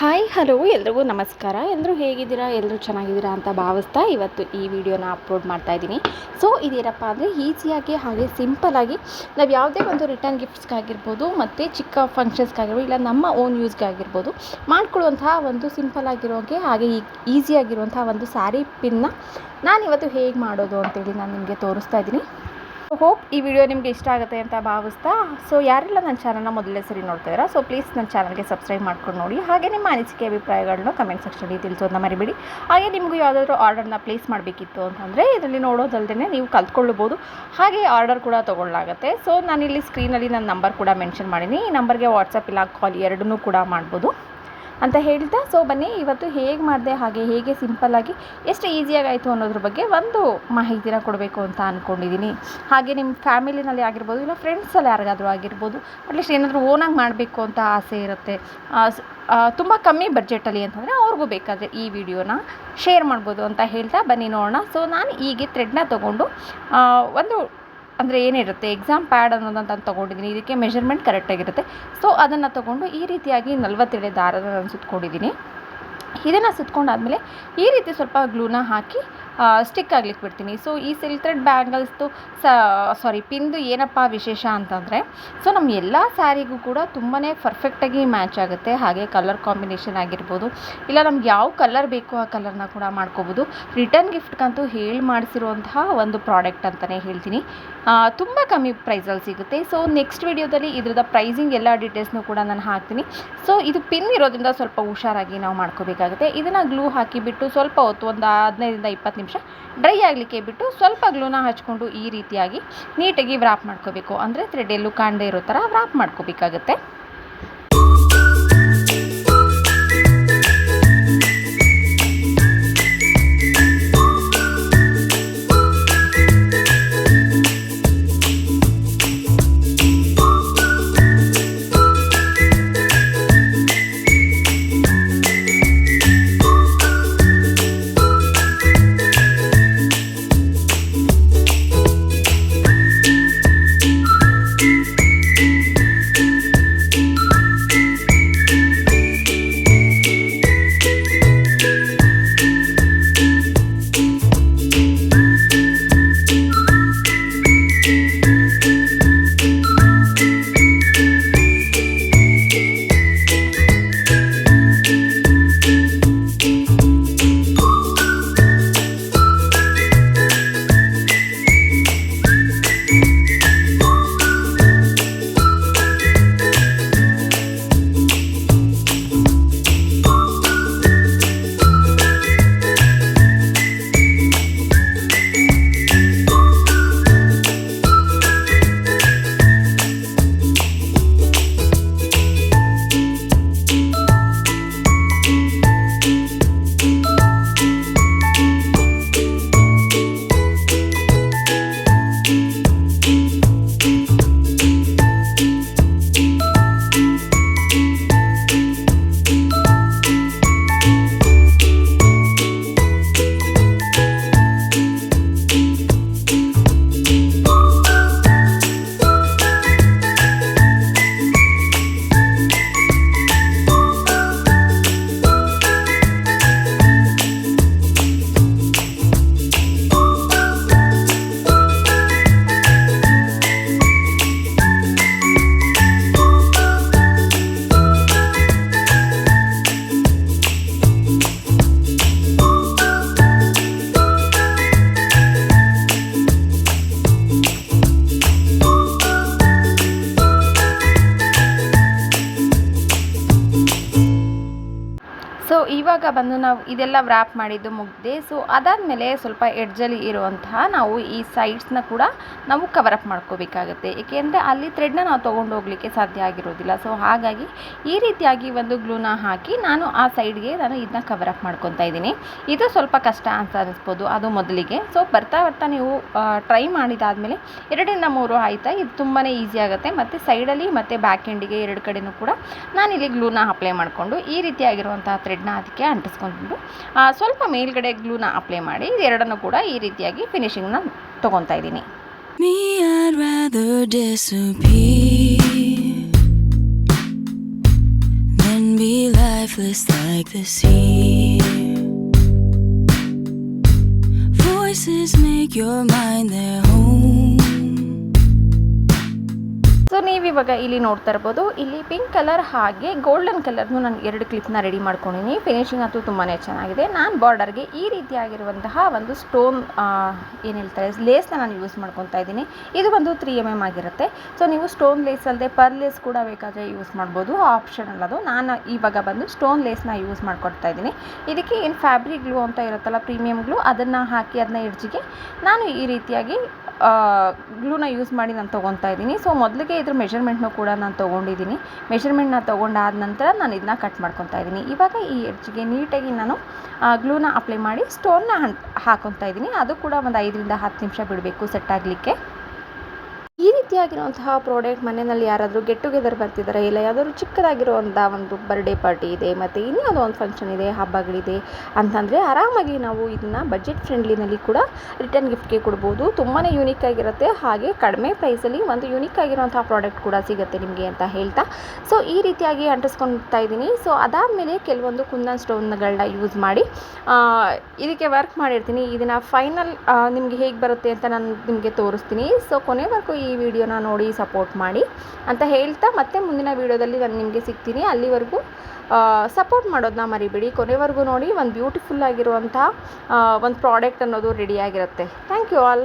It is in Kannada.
ಹಾಯ್ ಹಲೋ ಎಲ್ರಿಗೂ ನಮಸ್ಕಾರ. ಎಲ್ಲರೂ ಹೇಗಿದ್ದೀರಾ? ಎಲ್ಲರೂ ಚೆನ್ನಾಗಿದ್ದೀರಾ ಅಂತ ಭಾವಿಸ್ತಾ ಇವತ್ತು ಈ ವಿಡಿಯೋನ ಅಪ್ಲೋಡ್ ಮಾಡ್ತಾ ಇದ್ದೀನಿ. ಸೊ ಇದೇನಪ್ಪ ಅಂದರೆ ಈಸಿಯಾಗಿ ಹಾಗೆ ಸಿಂಪಲ್ಲಾಗಿ ನಾವು ಯಾವುದೇ ಒಂದು ರಿಟರ್ನ್ ಗಿಫ್ಟ್ಸ್ಗಾಗಿರ್ಬೋದು ಮತ್ತು ಚಿಕ್ಕ ಫಂಕ್ಷನ್ಸ್ಗಾಗಿರ್ಬೋದು ಇಲ್ಲ ನಮ್ಮ ಓನ್ ಯೂಸ್ಗಾಗಿರ್ಬೋದು ಮಾಡ್ಕೊಳ್ಳುವಂತಹ ಒಂದು ಸಿಂಪಲ್ ಆಗಿರೋಗೆ ಹಾಗೆ ಈಸಿಯಾಗಿರುವಂಥ ಒಂದು ಸ್ಯಾರಿ ಪಿನ್ನ ನಾನಿವತ್ತು ಹೇಗೆ ಮಾಡೋದು ಅಂತೇಳಿ ನಾನು ನಿಮಗೆ ತೋರಿಸ್ತಾ ಇದ್ದೀನಿ. ಹೋಪ್ ಈ ವಿಡಿಯೋ ನಿಮಗೆ ಇಷ್ಟ ಆಗುತ್ತೆ ಅಂತ ಭಾವಿಸ್ತಾ, ಸೊ ಯಾರೆಲ್ಲ ನನ್ನ ಚಾನಲ್ನ ಮೊದಲನೇ ಸರಿ ನೋಡ್ತಾ ಇದ್ದೀರಾ, ಸೊ ಪ್ಲೀಸ್ ನನ್ನ ಚಾನಲ್ಗೆ ಸಬ್ಸ್ಕ್ರೈಬ್ ಮಾಡ್ಕೊಂಡು ನೋಡಿ. ಹಾಗೆ ನಿಮ್ಮ ಅನಿಸಿಕೆ ಅಭಿಪ್ರಾಯಗಳನ್ನ ಕಮೆಂಟ್ ಸೆಕ್ಷನಲ್ಲಿ ತಿಳಿಸೋದನ್ನ ಮರಿಬೇಡಿ. ಹಾಗೆ ನಿಮಗೂ ಯಾವುದಾದ್ರೂ ಆರ್ಡರ್ನ ಪ್ಲೇಸ್ ಮಾಡಬೇಕಿತ್ತು ಅಂತಂದರೆ ಇದರಲ್ಲಿ ನೋಡೋದಲ್ಲದೆ ನೀವು ಕಲ್ತ್ಕೊಳ್ಳಬಹುದು. ಹಾಗೆ ಆರ್ಡರ್ ಕೂಡ ತೊಗೊಳ್ಳಾಗುತ್ತೆ. ಸೊ ನಾನಿಲ್ಲಿ ಸ್ಕ್ರೀನಲ್ಲಿ ನನ್ನ ನಂಬರ್ ಕೂಡ ಮೆನ್ಷನ್ ಮಾಡೀನಿ. ಈ ನಂಬರ್ಗೆ ವಾಟ್ಸಪ್ ಇಲ್ಲ ಕಾಲ್ ಎರಡನ್ನೂ ಕೂಡ ಮಾಡ್ಬೋದು ಅಂತ ಹೇಳ್ತಾ, ಸೊ ಬನ್ನಿ ಇವತ್ತು ಹೇಗೆ ಮಾಡಿದೆ ಹಾಗೆ ಹೇಗೆ ಸಿಂಪಲ್ಲಾಗಿ ಎಷ್ಟು ಈಸಿಯಾಗಾಯಿತು ಅನ್ನೋದ್ರ ಬಗ್ಗೆ ಒಂದು ಮಾಹಿತಿನ ಕೊಡಬೇಕು ಅಂತ ಅಂದ್ಕೊಂಡಿದ್ದೀನಿ. ಹಾಗೆ ನಿಮ್ಮ ಫ್ಯಾಮಿಲಿನಲ್ಲಿ ಆಗಿರ್ಬೋದು ಇಲ್ಲ ಫ್ರೆಂಡ್ಸಲ್ಲಿ ಯಾರಿಗಾದರೂ ಆಗಿರ್ಬೋದು ಅಟ್ಲೀಸ್ಟ್ ಏನಾದರೂ ಓನಾಗಿ ಮಾಡಬೇಕು ಅಂತ ಆಸೆ ಇರುತ್ತೆ, ತುಂಬ ಕಮ್ಮಿ ಬಡ್ಜೆಟಲ್ಲಿ ಅಂತಂದರೆ ಅವ್ರಿಗೂ ಬೇಕಾದರೆ ಈ ವಿಡಿಯೋನ ಶೇರ್ ಮಾಡ್ಬೋದು ಅಂತ ಹೇಳ್ತಾ ಬನ್ನಿ ನೋಡೋಣ. ಸೊ ನಾನು ಹೀಗೆ ಥ್ರೆಡ್ನ ತೊಗೊಂಡು ಒಂದು ಅಂದರೆ ಏನಿರುತ್ತೆ ಎಕ್ಸಾಮ್ ಪ್ಯಾಡ್ ಅನ್ನೋದಂತ ತೊಗೊಂಡಿದ್ದೀನಿ. ಇದಕ್ಕೆ ಮೆಷರ್ಮೆಂಟ್ ಕರೆಕ್ಟಾಗಿರುತ್ತೆ. ಸೊ ಅದನ್ನು ತೊಗೊಂಡು ಈ ರೀತಿಯಾಗಿ 40 ಎಳೆ ದಾರದ ನಾನು ಸುತ್ಕೊಂಡಿದ್ದೀನಿ. ಇದನ್ನು ಸುತ್ಕೊಂಡಾದಮೇಲೆ ಈ ರೀತಿ ಸ್ವಲ್ಪ ಗ್ಲೂನ ಹಾಕಿ ಸ್ಟಿಕ್ ಆಗ್ಲಿಕ್ಕೆ ಬಿಡ್ತೀನಿ. ಸೊ ಈ ಸಿಲ್ಕ್ ಥ್ರೆಡ್ ಬ್ಯಾಂಗಲ್ಸ್ದು ಪಿನ್ದು ಏನಪ್ಪ ವಿಶೇಷ ಅಂತಂದರೆ, ಸೊ ನಮ್ಮ ಎಲ್ಲ ಸ್ಯಾರಿಗೂ ಕೂಡ ತುಂಬಾ ಪರ್ಫೆಕ್ಟಾಗಿ ಮ್ಯಾಚ್ ಆಗುತ್ತೆ. ಹಾಗೆ ಕಲರ್ ಕಾಂಬಿನೇಷನ್ ಆಗಿರ್ಬೋದು ಇಲ್ಲ ನಮ್ಗೆ ಯಾವ ಕಲರ್ ಬೇಕೋ ಆ ಕಲರ್ನ ಕೂಡ ಮಾಡ್ಕೋಬೋದು. ರಿಟರ್ನ್ ಗಿಫ್ಟ್ಗಂತೂ ಹೇಳಿ ಮಾಡಿಸಿರುವಂತಹ ಒಂದು ಪ್ರಾಡಕ್ಟ್ ಅಂತಲೇ ಹೇಳ್ತೀನಿ. ತುಂಬ ಕಮ್ಮಿ ಪ್ರೈಸಲ್ಲಿ ಸಿಗುತ್ತೆ. ಸೊ ನೆಕ್ಸ್ಟ್ ವಿಡಿಯೋದಲ್ಲಿ ಇದ್ರದ್ದು ಪ್ರೈಸಿಂಗ್ ಎಲ್ಲ ಡೀಟೇಲ್ಸ್ನೂ ಕೂಡ ನಾನು ಹಾಕ್ತೀನಿ. ಸೊ ಇದು ಪಿನ್ ಇರೋದ್ರಿಂದ ಸ್ವಲ್ಪ ಹುಷಾರಾಗಿ ನಾವು ಮಾಡ್ಕೋಬೇಕಾಗುತ್ತೆ. ಇದನ್ನು ಗ್ಲೂ ಹಾಕಿಬಿಟ್ಟು ಸ್ವಲ್ಪ ಹೊತ್ತು ಒಂದು 15-20 ನಿಮಿಷ ಡ್ರೈ ಆಗಲಿಕ್ಕೆ ಬಿಟ್ಟು ಸ್ವಲ್ಪ ಗ್ಲೂನ ಹಚ್ಕೊಂಡು ಈ ರೀತಿಯಾಗಿ ನೀಟಾಗಿ ವ್ರಾಪ್ ಮಾಡ್ಕೋಬೇಕು. ಅಂದರೆ ಥ್ರೆಡ್ ಎಲ್ಲೂ ಕಾಣದೇ ಇರೋ ಥರ ವ್ರಾಪ್ ಮಾಡ್ಕೋಬೇಕಾಗುತ್ತೆ. ಸೊ ಇವಾಗ ಬಂದು ನಾವು ಇದೆಲ್ಲ ವ್ರಾಪ್ ಮಾಡಿದ್ದು ಮುಗ್ದೆ. ಸೊ ಅದಾದಮೇಲೆ ಸ್ವಲ್ಪ ಎಡ್ಜಲ್ಲಿ ಇರುವಂತಹ ನಾವು ಈ ಸೈಡ್ಸ್ನ ಕೂಡ ನಾವು ಕವರಪ್ ಮಾಡ್ಕೋಬೇಕಾಗುತ್ತೆ. ಏಕೆಂದರೆ ಅಲ್ಲಿ ಥ್ರೆಡ್ನ ನಾವು ತೊಗೊಂಡು ಹೋಗಲಿಕ್ಕೆ ಸಾಧ್ಯ ಆಗಿರೋದಿಲ್ಲ. ಸೊ ಹಾಗಾಗಿ ಈ ರೀತಿಯಾಗಿ ಒಂದು ಗ್ಲೂನ ಹಾಕಿ ನಾನು ಆ ಸೈಡ್ಗೆ ಇದನ್ನ ಕವರಪ್ ಮಾಡ್ಕೊತಾ ಇದ್ದೀನಿ. ಇದು ಸ್ವಲ್ಪ ಕಷ್ಟ ಅಂತ ಅನಿಸ್ಬೋದು ಅದು ಮೊದಲಿಗೆ. ಸೊ ಬರ್ತಾ ಬರ್ತಾ ನೀವು ಟ್ರೈ ಮಾಡಿದಾದಮೇಲೆ 2-3 ಆಯಿತಾ ಇದು ತುಂಬಾ ಈಸಿ ಆಗುತ್ತೆ. ಮತ್ತು ಸೈಡಲ್ಲಿ ಮತ್ತು ಬ್ಯಾಕ್ ಎಂಡಿಗೆ 2 ಕಡೆಯೂ ಕೂಡ ನಾನಿಲ್ಲಿ ಗ್ಲೂನ ಅಪ್ಲೈ ಮಾಡಿಕೊಂಡು ಈ ರೀತಿಯಾಗಿರುವಂಥ ಥ್ರೆಡ್ನ ಅದಕ್ಕೆ ಅಂಟಿಸ್ಕೊಂಡು ಸ್ವಲ್ಪ ಮೇಲ್ಗಡೆ ಗ್ಲೂನ ಅಪ್ಲೈ ಮಾಡಿ ಇದೆರಡನ್ನು ಕೂಡ ಈ ರೀತಿಯಾಗಿ ಫಿನಿಶಿಂಗ್ನ ತೊಗೊತಾ ಇದ್ದೀನಿ. Me, I'd rather disappear than be lifeless. restless like the sea. Voices make your mind their home. So ನೀವಿವಾಗ ಇಲ್ಲಿ ನೋಡ್ತಾ ಇರ್ಬೋದು, ಇಲ್ಲಿ ಪಿಂಕ್ ಕಲರ್ ಹಾಗೆ ಗೋಲ್ಡನ್ ಕಲರ್ನು ನಾನು 2 ಕ್ಲಿಪ್ನ ರೆಡಿ ಮಾಡ್ಕೊಂಡಿನಿ. ಫಿನಿಶಿಂಗ್ ಅಂತೂ ತುಂಬಾ ಚೆನ್ನಾಗಿದೆ. ನಾನು ಬಾರ್ಡರ್ಗೆ ಈ ರೀತಿಯಾಗಿರುವಂತಹ ಒಂದು ಸ್ಟೋನ್ ಏನು ಹೇಳ್ತಾರೆ ಲೇಸ್ನ ನಾನು ಯೂಸ್ ಮಾಡ್ಕೊತಾ ಇದ್ದೀನಿ. ಇದು ಒಂದು 3mm ಆಗಿರುತ್ತೆ. ಸೊ ನೀವು ಸ್ಟೋನ್ ಲೇಸ್ ಅಲ್ಲದೆ ಪರ್ ಲೇಸ್ ಕೂಡ ಬೇಕಾದರೆ ಯೂಸ್ ಮಾಡ್ಬೋದು, ಆಪ್ಷನಲ್ ಅದು. ನಾನು ಇವಾಗ ಬಂದು ಸ್ಟೋನ್ ಲೇಸ್ನ ಯೂಸ್ ಮಾಡ್ಕೊಡ್ತಾ ಇದ್ದೀನಿ. ಇದಕ್ಕೆ ಏನು ಫ್ಯಾಬ್ರಿಕ್ ಗ್ಲೂ ಅಂತ ಇರುತ್ತಲ್ಲ, ಪ್ರೀಮಿಯಂ ಗ್ಲೂ, ಅದನ್ನು ಹಾಕಿ ಅದನ್ನ ಎಡ್ಜಿಗೆ ನಾನು ಈ ರೀತಿಯಾಗಿ ಗ್ಲೂನ ಯೂಸ್ ಮಾಡಿ ನಾನು ತೊಗೊತಾ ಇದ್ದೀನಿ. ಸೊ ಮೊದಲಿಗೆ ಇದ್ರ ಮೆಷರ್ಮೆಂಟ್ನೂ ಕೂಡ ನಾನು ತೊಗೊಂಡಿದ್ದೀನಿ. ಮೆಷರ್ಮೆಂಟ್ನ ತೊಗೊಂಡಾದ ನಂತರ ನಾನು ಇದನ್ನ ಕಟ್ ಮಾಡ್ಕೊತಾ ಇದ್ದೀನಿ. ಇವಾಗ ಈ ಎಡ್ಜಿಗೆ ನೀಟಾಗಿ ನಾನು ಗ್ಲೂನ ಅಪ್ಲೈ ಮಾಡಿ ಸ್ಟೋನ್ನ ಹಾಕೊತಾ ಇದ್ದೀನಿ. ಅದು ಕೂಡ ಒಂದು 5 ರಿಂದ 10 ನಿಮಿಷ ಬಿಡಬೇಕು ಸೆಟ್ ಆಗಲಿಕ್ಕೆ. ಈ ರೀತಿಯಾಗಿರುವಂತಹ ಪ್ರಾಡಕ್ಟ್ ಮನೆಯಲ್ಲಿ ಯಾರಾದರೂ ಗೆಟ್ ಟುಗೆದರ್ ಬರ್ತಿದ್ದಾರೆ, ಇಲ್ಲ ಯಾವುದಾದ್ರು ಚಿಕ್ಕದಾಗಿರುವಂಥ ಒಂದು ಬರ್ಡೇ ಪಾರ್ಟಿ ಇದೆ, ಮತ್ತು ಇನ್ಯಾವುದೋ ಒಂದು ಫಂಕ್ಷನ್ ಇದೆ, ಹಬ್ಬಗಳಿದೆ ಅಂತಂದರೆ ಆರಾಮಾಗಿ ನಾವು ಇದನ್ನು ಬಜೆಟ್ ಫ್ರೆಂಡ್ಲಿನಲ್ಲಿ ಕೂಡ ರಿಟರ್ನ್ ಗಿಫ್ಟ್ಗೆ ಕೊಡ್ಬೋದು. ತುಂಬಾ ಯೂನಿಕ್ ಆಗಿರುತ್ತೆ, ಹಾಗೆ ಕಡಿಮೆ ಪ್ರೈಸಲ್ಲಿ ಒಂದು ಯೂನಿಕ್ ಆಗಿರುವಂಥ ಪ್ರಾಡಕ್ಟ್ ಕೂಡ ಸಿಗುತ್ತೆ ನಿಮಗೆ ಅಂತ ಹೇಳ್ತಾ, ಸೊ ಈ ರೀತಿಯಾಗಿ ಅಂಟಿಸ್ಕೊಳ್ತಾ ಇದ್ದೀನಿ. ಸೊ ಅದಾದಮೇಲೆ ಕೆಲವೊಂದು ಕುಂದನ್ ಸ್ಟೋನ್ಗಳನ್ನ ಯೂಸ್ ಮಾಡಿ ಇದಕ್ಕೆ ವರ್ಕ್ ಮಾಡಿರ್ತೀನಿ. ಇದನ್ನು ಫೈನಲ್ ನಿಮಗೆ ಹೇಗೆ ಬರುತ್ತೆ ಅಂತ ನಾನು ನಿಮಗೆ ತೋರಿಸ್ತೀನಿ. ಸೊ ಕೊನೆವರೆಗೂ ಈ ವಿಡಿಯೋನ ನೋಡಿ ಸಪೋರ್ಟ್ ಮಾಡಿ ಅಂತ ಹೇಳ್ತಾ, ಮತ್ತೆ ಮುಂದಿನ ವಿಡಿಯೋದಲ್ಲಿ ನಾನು ನಿಮಗೆ ಸಿಗ್ತೀನಿ. ಅಲ್ಲಿವರೆಗೂ ಸಪೋರ್ಟ್ ಮಾಡೋದನ್ನ ಮರಿಬೇಡಿ. ಕೊನೆವರೆಗೂ ನೋಡಿ, ಒಂದು ಬ್ಯೂಟಿಫುಲ್ ಆಗಿರುವಂಥ ಒಂದು ಪ್ರಾಡಕ್ಟ್ ಅನ್ನೋದು ರೆಡಿಯಾಗಿರುತ್ತೆ. Thank you all.